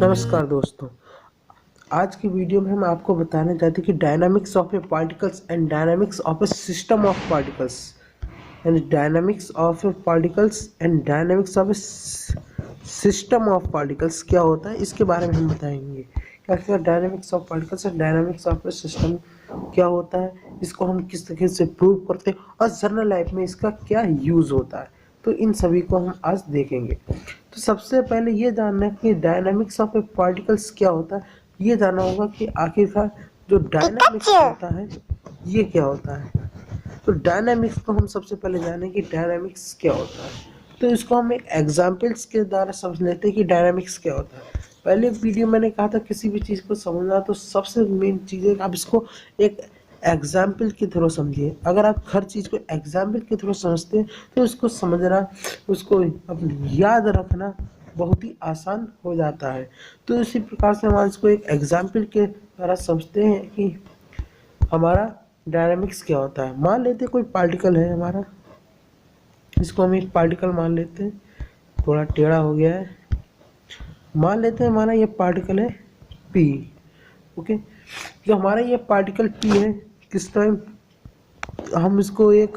नमस्कार दोस्तों, आज की वीडियो में हम आपको बताने चाहते हैं कि dynamics of a particles and dynamics of a system of particles यानी dynamics of a particles and dynamics of a system of particles क्या होता है, इसके बारे में हम बताएंगे। क्या dynamics of particles and dynamics of a system क्या होता है, इसको हम किस तरीके से प्रूव करते हैं और जनरल लाइफ में इसका क्या यूज़ होता है, तो इन सभी को हम आज देखेंगे। तो सबसे पहले ये जानना है कि डायनामिक्स ऑफ ए पार्टिकल्स क्या होता है। ये जानना होगा कि आखिरकार जो डायनामिक्स होता है ये क्या होता है। तो डायनामिक्स को हम सबसे पहले जानें कि डायनामिक्स क्या होता है। तो इसको हम एक एग्जाम्पल्स के द्वारा समझ लेते हैं कि डायनामिक्स क्या होता है। पहले वीडियो मैंने कहा था किसी भी चीज़ को समझना तो सबसे मेन चीज़ है आप इसको एक एग्जाम्पल के थ्रू समझिए। अगर आप हर चीज़ को एग्जाम्पल के थ्रू समझते हैं तो उसको समझना, उसको याद रखना बहुत ही आसान हो जाता है। तो इसी प्रकार से हम इसको एक एग्जाम्पल के द्वारा समझते हैं कि हमारा डायनामिक्स क्या होता है। मान लेते हैं कोई पार्टिकल है हमारा, इसको हम एक पार्टिकल मान लेते हैं, थोड़ा टेढ़ा हो गया है। मान लेते हैं हमारा ये पार्टिकल है P। ओके, जो हमारा ये पार्टिकल P है, किस टाइम हम इसको एक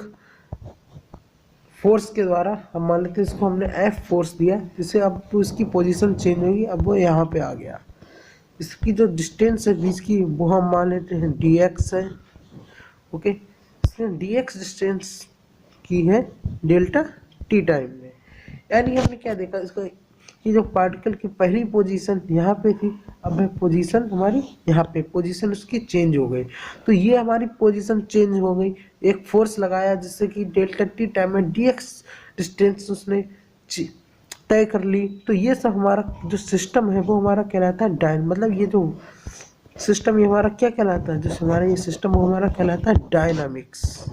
फोर्स के द्वारा हम मान लेते हैं, इसको हमने F फोर्स दिया जिससे अब तो इसकी पोजीशन चेंज होगी, अब वो यहाँ पे आ गया। इसकी जो डिस्टेंस है बीच की वो हम मान लेते हैं dx है। ओके, इसने dx डिस्टेंस की है डेल्टा t टाइम में। यानी हमने क्या देखा इसको कि जो पार्टिकल की पहली पोजीशन यहाँ पे थी, अब है पोजीशन हमारी यहाँ पे, पोजीशन उसकी चेंज हो गई। तो ये हमारी पोजीशन चेंज हो गई, एक फोर्स लगाया जिससे कि डेल्टा t टाइम में dx डिस्टेंस उसने तय कर ली। तो ये सब हमारा जो सिस्टम है वो हमारा कहलाता है मतलब ये जो सिस्टम ये हमारा क्या कहलाता है, जो हमारा ये सिस्टम वो हमारा कहलाता है डायनामिक्स।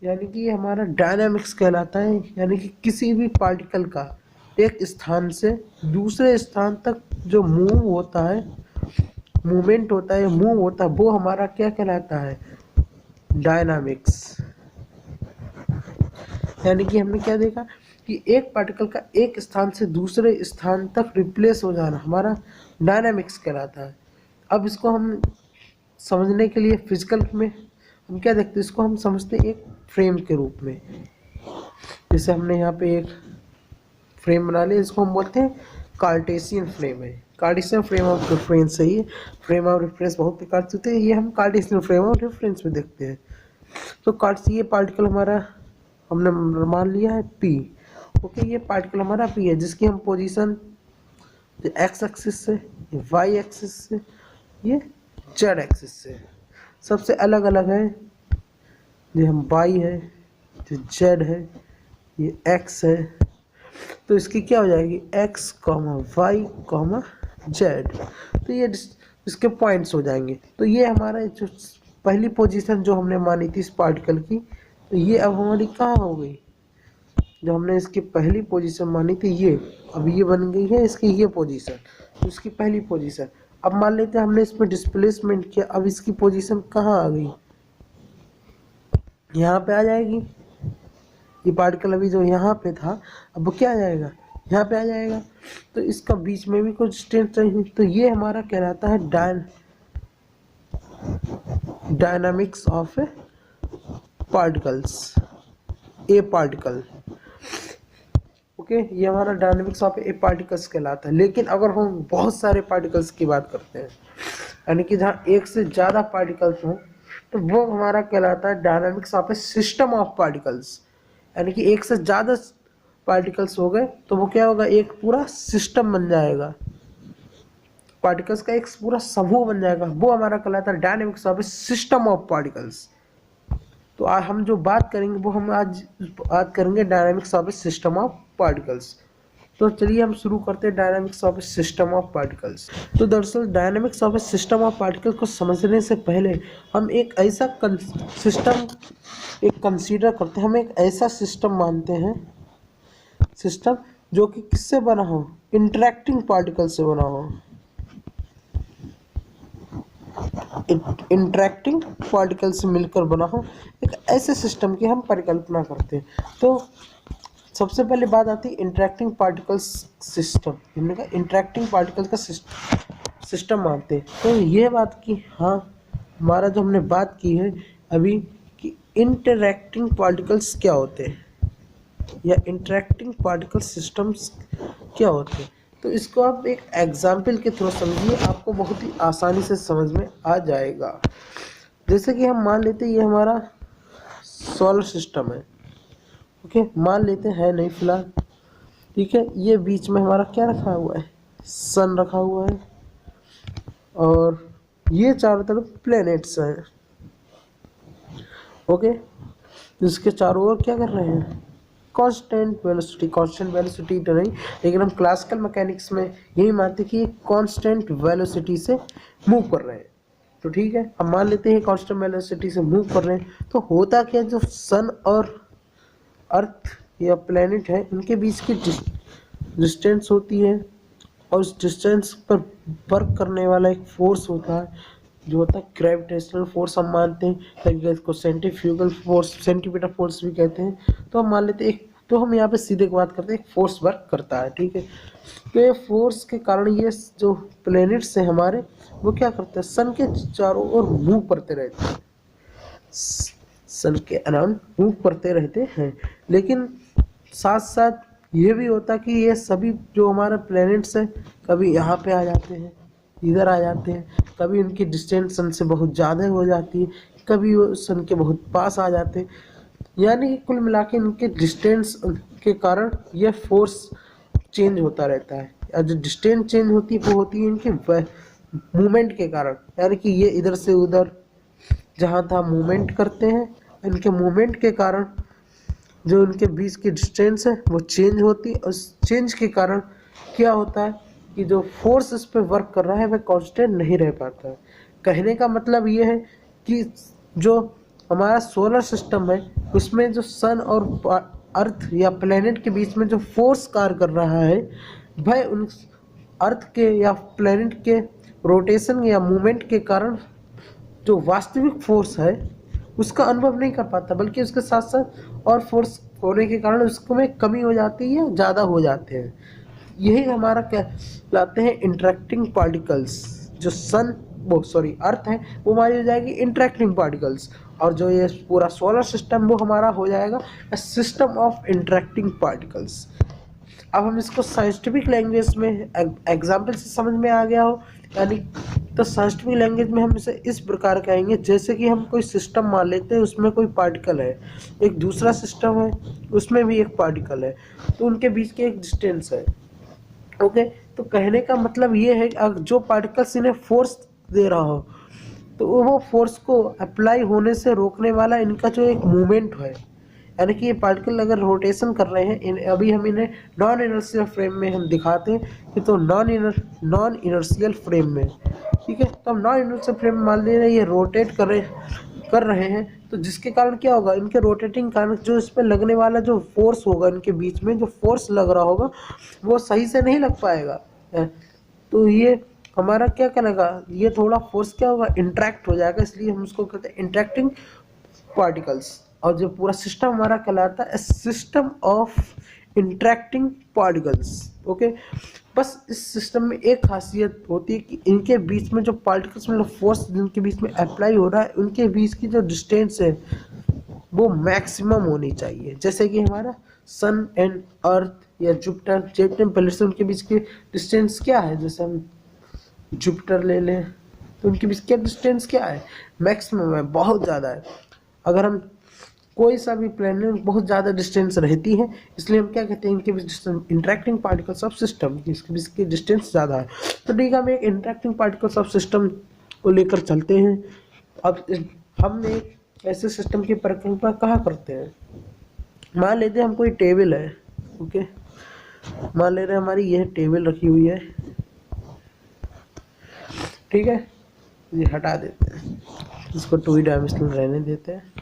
यानी कि ये हमारा डायनामिक्स कहलाता है, यानी कि किसी भी पार्टिकल का एक स्थान से दूसरे स्थान तक जो मूव होता है, मूवमेंट होता है, मूव होता है, वो हमारा क्या कहलाता है, डायनामिक्स। यानी कि हमने क्या देखा कि एक पार्टिकल का एक स्थान से दूसरे स्थान तक रिप्लेस हो जाना हमारा डायनामिक्स कहलाता है। अब इसको हम समझने के लिए फिजिकल में हम क्या देखते हैं, इसको हम समझते हैं एक फ्रेम के रूप में। जैसे हमने यहाँ पे एक फ्रेम बना लिया, इसको हम बोलते हैं कार्टेशियन फ्रेम है। कार्टेशियन फ्रेम ऑफ रेफरेंस है ये। फ्रेम ऑफ रेफरेंस बहुत प्रकार से होते हैं, ये हम कार्टेशियन फ्रेम ऑफ रेफरेंस में देखते हैं। तो ये पार्टिकल हमारा हमने मान लिया है P। ओके, ये पार्टिकल हमारा P है जिसकी हम पोजीशन एक्स एक्सिस से, वाई एक्सिस से, ये जेड एक्सिस से सबसे अलग अलग है। ये हम वाई है, जो जेड है, ये एक्स है। तो इसकी क्या हो जाएगी X comma Y comma Z. तो ये इसके पॉइंट्स हो जाएंगे। तो ये हमारा जो पहली पोजीशन जो हमने मानी थी इस पार्टिकल की, तो ये अब हमारी कहाँ हो गई, जो हमने इसकी पहली पोजीशन मानी थी ये अब ये बन गई है इसकी ये पोजीशन, तो इसकी पहली पोजीशन। अब मान लेते हैं हमने इसमें डिस्प्लेसमेंट किया, अब इसकी पोजीशन कहाँ आ गई, यहाँ पे आ जाएगी। ये पार्टिकल अभी जो यहाँ पे था अब वो क्या आ जाएगा, यहाँ पे आ जाएगा। तो इसका बीच में भी कुछ डिस्टेंस चाहिए। तो ये हमारा कहलाता है dynamics of a particles, A particle. Okay, ये हमारा डायनामिक्स ऑफ ए पार्टिकल्स कहलाता है। लेकिन अगर हम बहुत सारे पार्टिकल्स की बात करते हैं, यानी कि जहाँ एक से ज़्यादा पार्टिकल्स हों, तो वो हमारा कहलाता है dynamics of a system of particles. यानी कि एक से ज़्यादा पार्टिकल्स हो गए तो वो क्या होगा, एक पूरा सिस्टम बन जाएगा, पार्टिकल्स का एक पूरा समूह बन जाएगा। वो हमारा कहलाता है dynamics of a system of particles. तो आज हम जो बात करेंगे वो हम आज करेंगे dynamics of a system of particles. तो चलिए हम शुरू करते हैं dynamics of a system of particles. तो दरअसल dynamics of a system of particles को समझने से पहले हम एक ऐसा सिस्टम कंसीडर करते हैं, हम एक ऐसा सिस्टम मानते हैं, सिस्टम जो कि किससे बना हो, इंटरैक्टिंग पार्टिकल से बना हो, इंटरैक्टिंग पार्टिकल से मिलकर बना हो, एक ऐसे सिस्टम की हम परिकल्पना करते हैं। तो सबसे पहले बात आती है इंटरेक्टिंग पार्टिकल्स सिस्टम। हमने कहा इंटरेक्टिंग पार्टिकल्स का सिस्टम मानते हैं। तो ये बात की हाँ हमारा जो हमने बात की है अभी कि इंटरेक्टिंग पार्टिकल्स क्या होते हैं या इंटरेक्टिंग पार्टिकल सिस्टम्स क्या होते हैं, तो इसको आप एक एग्जाम्पल के थ्रू समझिए, आपको बहुत ही आसानी से समझ में आ जाएगा। जैसे कि हम मान लेते हैं ये हमारा सोलर सिस्टम है, ओके, मान लेते हैं नहीं फिलहाल, ठीक है। ये बीच में हमारा क्या रखा हुआ है, सन रखा हुआ है, और ये चारों तरफ प्लैनेट्स हैं, ओके। जिसके चारों ओर क्या कर रहे हैं, कांस्टेंट वेलोसिटी तो नहीं, लेकिन हम क्लासिकल मैकेनिक्स में यही मानते हैं कि कांस्टेंट वेलोसिटी से मूव कर रहे हैं। तो ठीक है, हम मान लेते हैं कांस्टेंट वेलोसिटी से मूव कर रहे हैं। तो होता क्या, जो सन और अर्थ या प्लेनेट है उनके बीच की डिस्टेंस होती है, और उस डिस्टेंस पर वर्क करने वाला एक फोर्स होता है जो होता है ग्रेविटेशनल फोर्स। हम मानते हैं कभी इसको सेंट्रीफ्यूगल फोर्स, सेंटीमीटर फोर्स भी कहते हैं। तो हम मान लेते हैं तो हम यहाँ पे सीधे बात करते हैं एक फोर्स वर्क करता है, ठीक है। तो ये फोर्स के कारण ये जो प्लैनेट्स हैं हमारे, वो क्या करते हैं, सन के चारों ओर मूव करते रहते हैं, सन के अराउंड मूव करते रहते हैं। लेकिन साथ साथ ये भी होता है कि ये सभी जो हमारे प्लैनेट्स हैं कभी यहाँ पे आ जाते हैं, इधर आ जाते हैं, कभी उनकी डिस्टेंस सन से बहुत ज़्यादा हो जाती है, कभी वो सन के बहुत पास आ जाते हैं। यानी कि कुल मिला के इनके डिस्टेंस के कारण यह फोर्स चेंज होता रहता है। और जो डिस्टेंस चेंज होती है वो होती है इनके मूवमेंट के कारण, यानी कि ये इधर से उधर जहाँ तहाँ मूवमेंट करते हैं, इनके मूवमेंट के कारण जो उनके बीच की डिस्टेंस है वो चेंज होती है। उस चेंज के कारण क्या होता है कि जो फोर्स इस पर वर्क कर रहा है वह कांस्टेंट नहीं रह पाता है। कहने का मतलब ये है कि जो हमारा सोलर सिस्टम है उसमें जो सन और अर्थ या प्लेनेट के बीच में जो फोर्स कार्य कर रहा है वह उन अर्थ के या प्लेनेट के रोटेशन या मूवमेंट के कारण जो वास्तविक फोर्स है उसका अनुभव नहीं कर पाता, बल्कि उसके साथ साथ और फोर्स होने के कारण उसको में कमी हो जाती है या ज़्यादा हो जाते हैं। यही हमारा क्या लाते हैं इंटरेक्टिंग पार्टिकल्स। जो अर्थ है वो हमारी हो जाएगी इंटरेक्टिंग पार्टिकल्स, और जो ये पूरा सोलर सिस्टम वो हमारा हो जाएगा सिस्टम ऑफ इंटरेक्टिंग पार्टिकल्स। अब हम इसको साइंटिफिक लैंग्वेज में एग्जाम्पल से समझ में आ गया हो, यानी तो साइंटिफिक लैंग्वेज में हम इसे इस प्रकार कहेंगे, जैसे कि हम कोई सिस्टम मान लेते हैं, उसमें कोई पार्टिकल है, एक दूसरा सिस्टम है उसमें भी एक पार्टिकल है, तो उनके बीच की एक डिस्टेंस है, ओके। तो कहने का मतलब ये है कि जो पार्टिकल्स इन्हें फोर्स दे रहा हो तो वो फोर्स को अप्लाई होने से रोकने वाला इनका जो एक मूवमेंट है, यानी कि ये पार्टिकल अगर रोटेशन कर रहे हैं, अभी हम इन्हें नॉन इनर्शियल फ्रेम में हम दिखाते हैं कि तो नॉन इनर्शियल फ्रेम में, ठीक है। तो हम नॉन इनर्शियल फ्रेम में मान ले रहे हैं ये रोटेट कर रहे हैं, तो जिसके कारण क्या होगा, इनके रोटेटिंग कारण जो इस पर लगने वाला जो फोर्स होगा, इनके बीच में जो फोर्स लग रहा होगा वो सही से नहीं लग पाएगा। तो ये हमारा क्या कहलाएगा, ये थोड़ा फोर्स क्या होगा, इंटरेक्ट हो जाएगा, इसलिए हम उसको कहते हैं इंटरेक्टिंग पार्टिकल्स। और जो पूरा सिस्टम हमारा कहलाता है system of interacting particles, okay. बस इस सिस्टम में एक खासियत होती है कि इनके बीच में जो पार्टिकल्स मतलब फोर्स जिनके बीच में अप्लाई हो रहा है उनके बीच की जो डिस्टेंस है वो मैक्सिमम होनी चाहिए। जैसे कि हमारा सन एंड अर्थ या जुपिटर जेटन प्लैनेट्स उनके बीच की डिस्टेंस क्या है, जैसे हम जुपिटर ले लें तो उनके बीच क्या डिस्टेंस क्या है, मैक्सिमम है, बहुत ज़्यादा है। अगर हम कोई सा भी प्लैनेट बहुत ज़्यादा डिस्टेंस रहती है, इसलिए हम क्या कहते हैं इनके बीच इंटरेक्टिंग पार्टिकल्स ऑफ सिस्टम, इसके बीच की डिस्टेंस ज़्यादा है। तो ठीक है, हम एक इंटरेक्टिंग पार्टिकल्स ऑफ सिस्टम को लेकर चलते हैं। अब हम एक ऐसे सिस्टम की परिकल्पना कहाँ करते हैं, मान लेते हैं हम कोई टेबल है, ओके, मान ले रहे हैं हमारी यह टेबल रखी हुई है, ठीक है, ये हटा देते हैं, इसको 2 डायमेंशनल रहने देते हैं,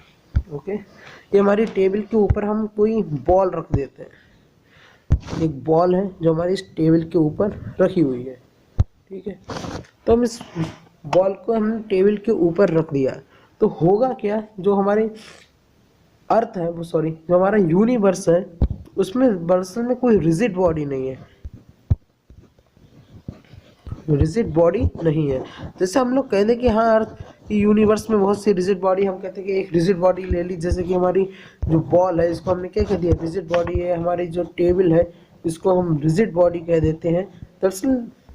ओके। ये हमारी टेबल के ऊपर हम कोई बॉल रख देते हैं, एक बॉल है जो हमारी इस टेबल के ऊपर रखी हुई है, ठीक है। तो हम इस बॉल को हमने टेबल के ऊपर रख दिया, तो होगा क्या, जो हमारे अर्थ है जो हमारा यूनिवर्स है उसमें दरअसल में कोई रिजिड बॉडी नहीं है, रिजिड बॉडी नहीं है। जैसे हम लोग कहते हैं कि हाँ अर्थ यूनिवर्स में बहुत सी रिजिड बॉडी, हम कहते हैं कि एक रिजिड बॉडी ले ली, जैसे कि हमारी जो बॉल है इसको हमने क्या कह दिया, रिजिड बॉडी है। हमारी जो टेबल है इसको हम रिजिड बॉडी कह देते हैं। दरअसल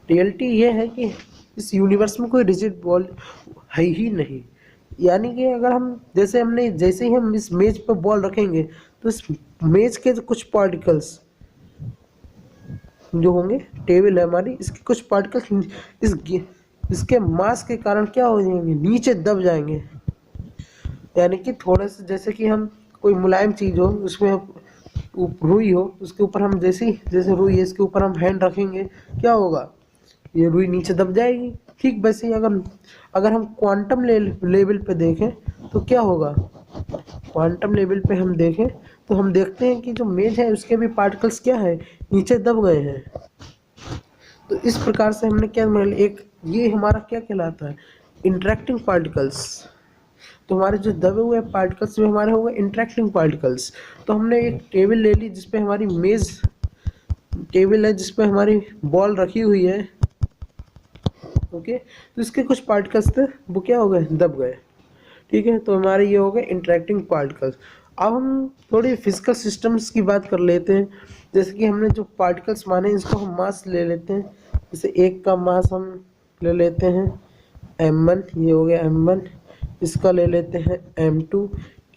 रियलिटी ये है कि इस यूनिवर्स में कोई रिजिड बॉल है ही नहीं। यानी कि अगर हम जैसे ही हम इस मेज पर बॉल रखेंगे तो इस मेज के जो कुछ पार्टिकल्स जो होंगे, टेबल है हमारी, इसके कुछ पार्टिकल्स इसके मास के कारण क्या हो जाएंगे, नीचे दब जाएंगे। यानी कि थोड़े से, जैसे कि हम कोई मुलायम चीज हो उसमें रुई हो, उसके ऊपर हम जैसे रुई है इसके ऊपर हम हैंड रखेंगे, क्या होगा, ये रुई नीचे दब जाएगी। ठीक वैसे ही अगर हम क्वांटम लेवल पे देखें तो क्या होगा, क्वांटम लेवल पे हम देखें तो हम देखते हैं कि जो मेज है उसके भी पार्टिकल्स क्या है, नीचे दब गए हैं। तो इस प्रकार से हमने क्या ये हमारा क्या कहलाता है, इंटरेक्टिंग पार्टिकल्स। तो हमारे जो दबे हुए पार्टिकल्स में हमारे हो गए इंटरेक्टिंग पार्टिकल्स। तो हमने एक टेबल ले ली जिसपे हमारी टेबल है जिसपे हमारी बॉल रखी हुई है, ओके। तो इसके कुछ पार्टिकल्स थे वो क्या हो गए, दब गए, ठीक है। तो हमारे ये हो गए इंटरेक्टिंग पार्टिकल्स। अब हम थोड़ी फिजिकल सिस्टम्स की बात कर लेते हैं। जैसे कि हमने जो पार्टिकल्स माने इसको हम मास ले लेते हैं। जैसे एक का मास हम ले लेते हैं m1, ये हो गया m1। इसका ले लेते हैं m2,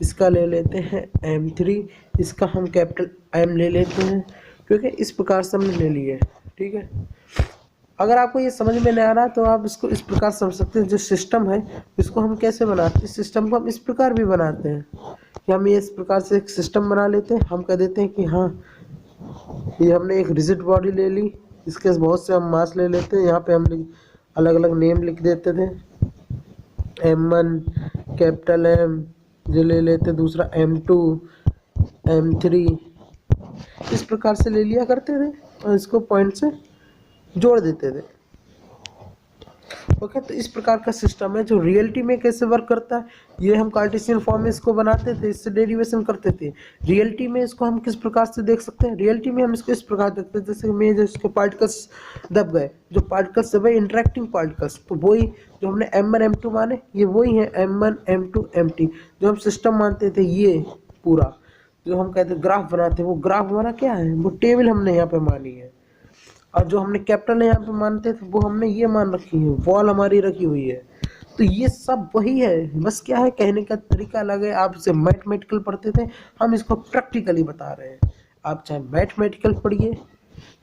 इसका ले लेते हैं m3, इसका हम कैपिटल M ले लेते हैं, ठीक है। इस प्रकार से हमने ले लिए, ठीक है। अगर आपको ये समझ में नहीं आ रहा तो आप इसको इस प्रकार समझ सकते हैं, जो सिस्टम है इसको हम कैसे बनाते हैं, सिस्टम को हम इस प्रकार भी बनाते हैं कि हम ये इस प्रकार से एक सिस्टम बना लेते हैं। हम कह देते हैं कि हाँ ये हमने एक रिजिड बॉडी ले ली, इसके बहुत से हम मास ले लेते हैं, यहाँ पे हम अलग अलग नेम लिख देते थे, M1 कैपिटल M, जो ले लेते दूसरा M2 M3, इस प्रकार से ले लिया करते थे और इसको पॉइंट से जोड़ देते थे, ओके। तो इस प्रकार का सिस्टम है जो रियलिटी में कैसे वर्क करता है, ये हम कार्टेशियन फॉर्म में इसको बनाते थे, इससे डेरिवेशन करते थे। रियलिटी में इसको हम किस प्रकार से देख सकते हैं, रियलिटी में हम इसको इस प्रकार देखते हैं जैसे में जो इसके पार्टिकल्स दब गए, जो पार्टिकल्स दबे इंटरेक्टिंग पार्टिकल्स, तो वही जो हमने M1 M2 माने ये वही है M1 M2 M3। जो हम सिस्टम मानते थे, ये पूरा जो हम कहते ग्राफ बनाते हैं, वो ग्राफ हमारा क्या है, वो टेबल हमने यहाँ पे मानी है। और जो हमने कैपिटल यहाँ पे मानते थे वो हमने ये मान रखी है, वॉल हमारी रखी हुई है। तो ये सब वही है, बस क्या है कहने का तरीका अलग है। आप इसे मैथमेटिकल पढ़ते थे, हम इसको प्रैक्टिकली बता रहे हैं। आप चाहे मैथमेटिकल पढ़िए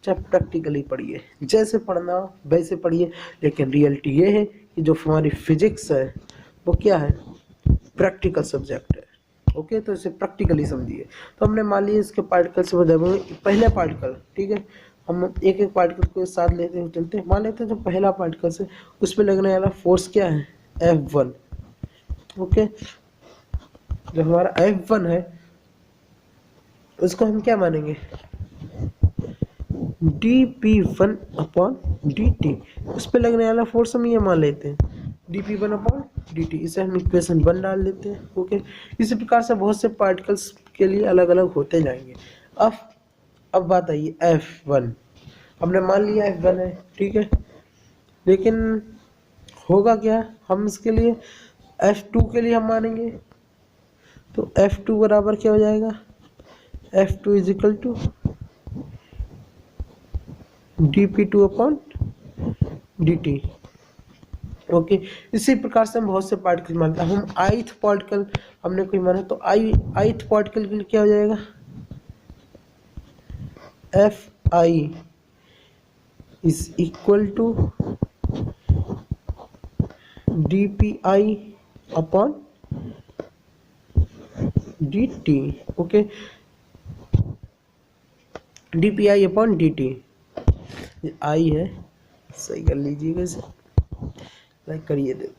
चाहे प्रैक्टिकली पढ़िए, जैसे पढ़ना हो वैसे पढ़िए, लेकिन रियलिटी ये है कि जो हमारी फिजिक्स है वो क्या है, प्रैक्टिकल सब्जेक्ट है, ओके। तो इसे प्रैक्टिकली समझिए। तो हमने मान लिया इसके पार्टिकल्स में दबे हुए पहले पार्टिकल, ठीक है। हम एक एक पार्टिकल को साथ लेते हैं, चलते हैं। मान लेते हैं जो पहला पार्टिकल है उस पर लगने वाला फोर्स क्या है, F1, ओके। जो हमारा F1 है उसको हम क्या मानेंगे, dP1/dt। उस पर लगने वाला फोर्स हम ये मान लेते हैं dP1/dt। इसे हम इक्वेशन 1 डाल देते हैं, ओके। इसी प्रकार से बहुत से पार्टिकल्स के लिए अलग अलग होते जाएंगे। अब बात आई F1, हमने मान लिया F1 है, ठीक है। लेकिन होगा क्या, हम इसके लिए F2 के लिए हम मानेंगे, तो F2 बराबर क्या हो जाएगा, F2 is equal to dP2/dt, okay. इसी प्रकार से हम बहुत से पार्टिकल मानते हैं। हम ith पार्टिकल हमने कोई माना तो ith पार्टिकल के लिए क्या हो जाएगा, Fi is equal to dpi/dt, okay. dpi/dt, ये आई है, सही कर लीजिएगा, इसे लाइक करिए दे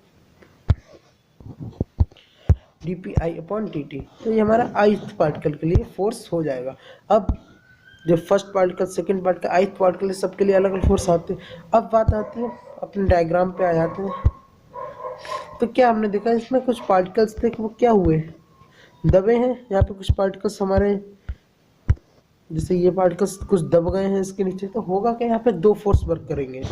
dpi/dt। तो ये हमारा ith पार्टिकल के लिए फोर्स हो जाएगा। अब जो first particle second particle ith particle सबके लिए अलग अलग फोर्स आते हैं। अब बात आती है अपने डायग्राम पे आ जाते हैं। तो क्या हमने देखा इसमें कुछ पार्टिकल्स थे कि वो क्या हुए, दबे हैं। यहाँ पे कुछ पार्टिकल्स हमारे जैसे ये पार्टिकल्स कुछ दब गए हैं इसके नीचे, तो होगा क्या, यहाँ पे दो फोर्स वर्क करेंगे।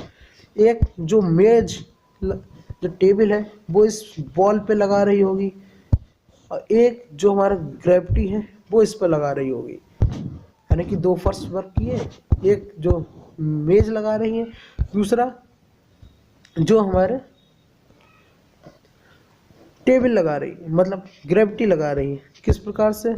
एक जो मेज जो टेबल है वो इस बॉल पे लगा रही होगी, और एक जो हमारा ग्रेविटी है वो इस पर लगा रही होगी। यानी कि दो फोर्स वर्क किए, एक जो मेज लगा रही है, दूसरा जो हमारे टेबल लगा रही है, मतलब ग्रेविटी लगा रही है। किस प्रकार से,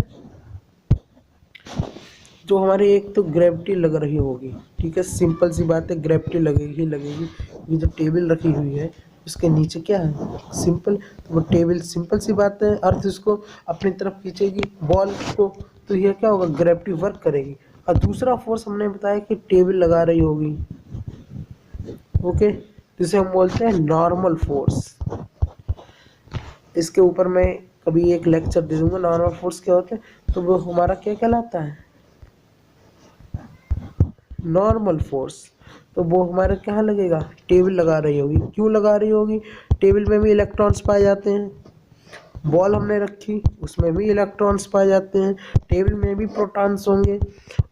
जो हमारी एक तो ग्रेविटी लग रही होगी, ठीक है, सिंपल सी बात है, ग्रेविटी लगेगी लगेगी। ये जो टेबल रखी हुई है उसके नीचे क्या है, सिंपल, तो वो टेबल, सिंपल सी बात है, अर्थ इसको अपनी तरफ खींचेगी बॉल को, तो यह क्या होगा, ग्रेविटी वर्क करेगी। और दूसरा फोर्स हमने बताया कि टेबल लगा रही होगी, ओके, जिसे हम बोलते हैं नॉर्मल फोर्स। इसके ऊपर मैं कभी एक लेक्चर दे दूंगा नॉर्मल फोर्स क्या होता है, तो वो हमारा क्या कहलाता है, नॉर्मल फोर्स। तो वो हमारे कहाँ लगेगा, टेबल लगा रही होगी। क्यों लगा रही होगी, टेबल में भी इलेक्ट्रॉन्स पाए जाते हैं, बॉल हमने रखी उसमें भी इलेक्ट्रॉन्स पाए जाते हैं, टेबल में भी प्रोटॉन्स होंगे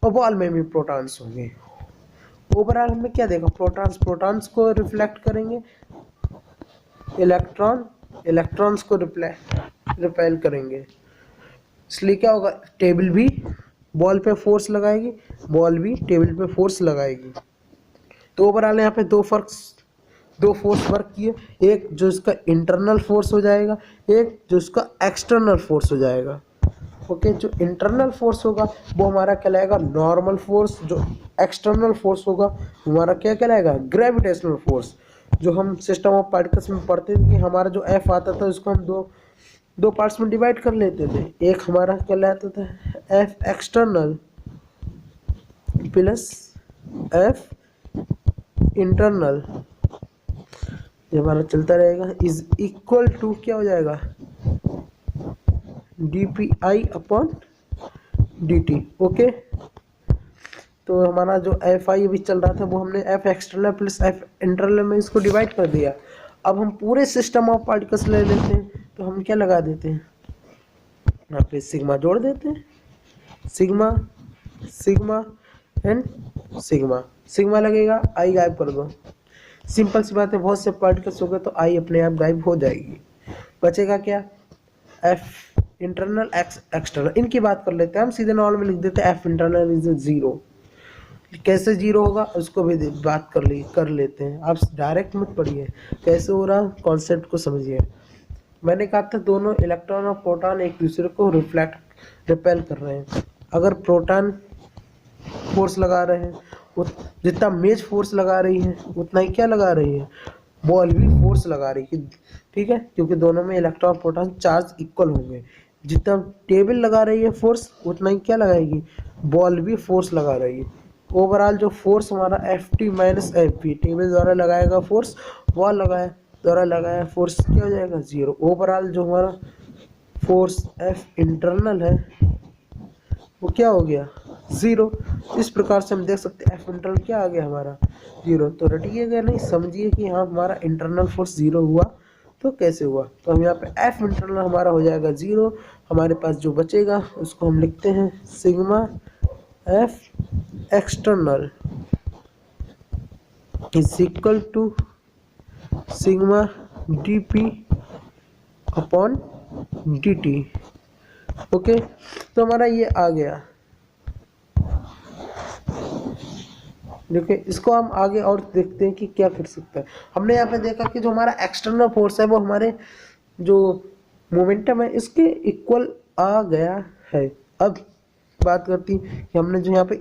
और बॉल में भी प्रोटॉन्स होंगे। ओवरऑल हमने क्या देखा, प्रोटॉन्स प्रोटॉन्स को रिफ्लेक्ट करेंगे, इलेक्ट्रॉन इलेक्ट्रॉन्स को रिपेल करेंगे। इसलिए क्या होगा, टेबल भी बॉल पे फोर्स लगाएगी, बॉल भी टेबल पे फोर्स लगाएगी। तो ओवरऑल यहाँ पे दो फोर्स वर्क किए, एक जो इसका इंटरनल फोर्स हो जाएगा, एक जो इसका एक्सटर्नल फोर्स हो जाएगा। ओके, जो इंटरनल फोर्स होगा वो हमारा कहलाएगा नॉर्मल फोर्स, जो एक्सटर्नल फोर्स होगा हमारा क्या कहलाएगा, ग्रेविटेशनल फोर्स। जो हम सिस्टम ऑफ पार्टिकल्स में पढ़ते थे कि हमारा जो एफ आता था उसको हम दो पार्ट्स में डिवाइड कर लेते थे। एक हमारा कहलाता था F external plus F internal, ये हमारा चलता रहेगा, इज इक्वल टू क्या हो जाएगा, D P I upon D T. Okay, तो हमारा जो एफ आई अभी चल रहा था वो हमने F external plus F internal में इसको डिवाइड कर दिया। अब हम पूरे सिस्टम ऑफ पार्टिकल्स ले लेते हैं, तो हम क्या लगा देते हैं, यहाँ पे सिग्मा जोड़ देते हैं, sigma sigma and sigma, sigma लगेगा, आई गायब कर दो। सिंपल सी बात है, बहुत से पार्टिकल्स हो गए तो आई अपने आप गायब हो जाएगी, बचेगा क्या, एफ इंटरनल एक्स एक्सटर्नल। इनकी बात कर लेते हैं हम, सीधे नॉर्मल में लिख देते हैं एफ इंटरनल इज जीरो। कैसे जीरो होगा उसको भी बात कर लेते हैं, आप डायरेक्ट मत पढ़िए, कैसे हो रहा कॉन्सेप्ट को समझिए। मैंने कहा था दोनों इलेक्ट्रॉन और प्रोटॉन एक दूसरे को रिपेल कर रहे हैं। अगर प्रोटॉन फोर्स लगा रहे हैं, जितना मेज फोर्स लगा रही है उतना ही क्या लगा रही है, बॉल भी फोर्स लगा रही है, ठीक है, क्योंकि दोनों में इलेक्ट्रॉन प्रोटॉन चार्ज इक्वल होंगे। जितना टेबल लगा रही है फोर्स उतना ही क्या लगाएगी, बॉल भी फोर्स लगा रही है। ओवरऑल जो फोर्स हमारा F T minus F P, table द्वारा लगाएगा फोर्स, बॉल द्वारा लगाया फोर्स क्या हो जाएगा, जीरो। ओवरऑल जो हमारा फोर्स एफ इंटरनल है वो क्या हो गया, जीरो। इस प्रकार से हम देख सकते हैं एफ इंटरनल क्या आ गया हमारा, जीरो। तो रटिएगा नहीं, समझिए कि हाँ हमारा इंटरनल फोर्स जीरो हुआ, तो कैसे हुआ, तो हम यहाँ पे एफ इंटरनल हमारा हो जाएगा जीरो। हमारे पास जो बचेगा उसको हम लिखते हैं sigma F external is equal to sigma D P upon D T. Okay, तो हमारा ये आ गया। देखिए इसको हम आगे और देखते हैं कि क्या कर सकता है। हमने यहाँ पे देखा कि जो हमारा एक्सटर्नल फोर्स है वो हमारे जो मोमेंटम है इसके इक्वल आ गया है। अब बात करती कि हमने जो यहाँ पे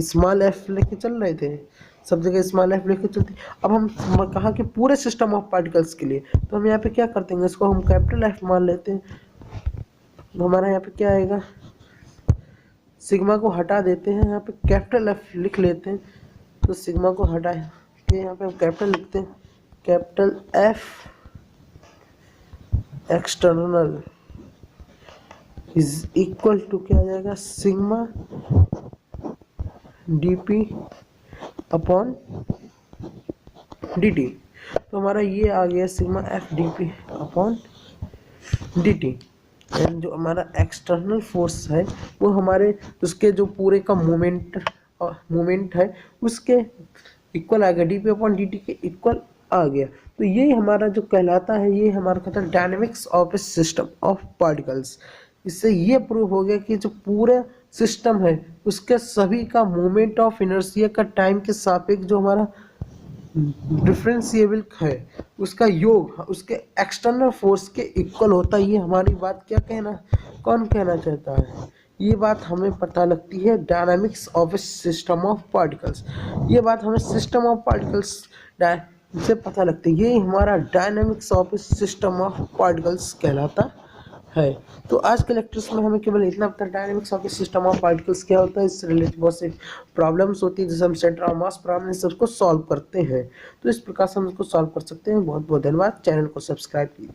स्मॉल एफ लेके चल रहे थे, सब जगह स्मॉल एफ लेके चलते, अब हम कहा कि पूरे सिस्टम ऑफ पार्टिकल्स के लिए, तो हम यहाँ पे क्या करते हैं, इसको हम कैपिटल एफ मान लेते हैं। तो हमारा यहाँ पे क्या आएगा, सिग्मा को हटा देते हैं, यहाँ पे कैपिटल एफ लिख लेते हैं। तो सिग्मा को हटा के यहाँ पे हम कैपिटल लिखते हैं, capital F external is equal to क्या आ जाएगा, सिग्मा डीपी अपॉन डी। तो हमारा ये आ गया sigma F D P upon D T. And जो हमारा एक्सटर्नल फोर्स है वो हमारे उसके जो पूरे का मोमेंट है उसके इक्वल आ गया, dp/dt के इक्वल आ गया। तो ये हमारा जो कहलाता है, ये हमारा कहता है dynamics of a system of particles. इससे ये प्रूव हो गया कि जो पूरा सिस्टम है उसके सभी का मोमेंट ऑफ इनर्शिया का टाइम के सापेक्ष जो हमारा डिफरेंशिएबल है उसका योग उसके एक्सटर्नल फोर्स के इक्वल होता है। ये हमारी बात कौन कहना चाहता है? ये बात हमें पता लगती है dynamics of a system of particles. ये बात हमें सिस्टम ऑफ पार्टिकल्स से पता लगती है। ये हमारा dynamics of a system of particles कहलाता है। तो आज के लेक्चर्स में हमें केवल इतना पता dynamics of system of particles क्या होता है, इससे रिलेटेड बहुत से प्रॉब्लम्स होती है जिसे हम सेंटर ऑफ मास प्रॉब्लम से उसको सॉल्व करते हैं। तो इस प्रकार से हम उसको सॉल्व कर सकते हैं। बहुत बहुत धन्यवाद। चैनल को सब्सक्राइब कीजिए।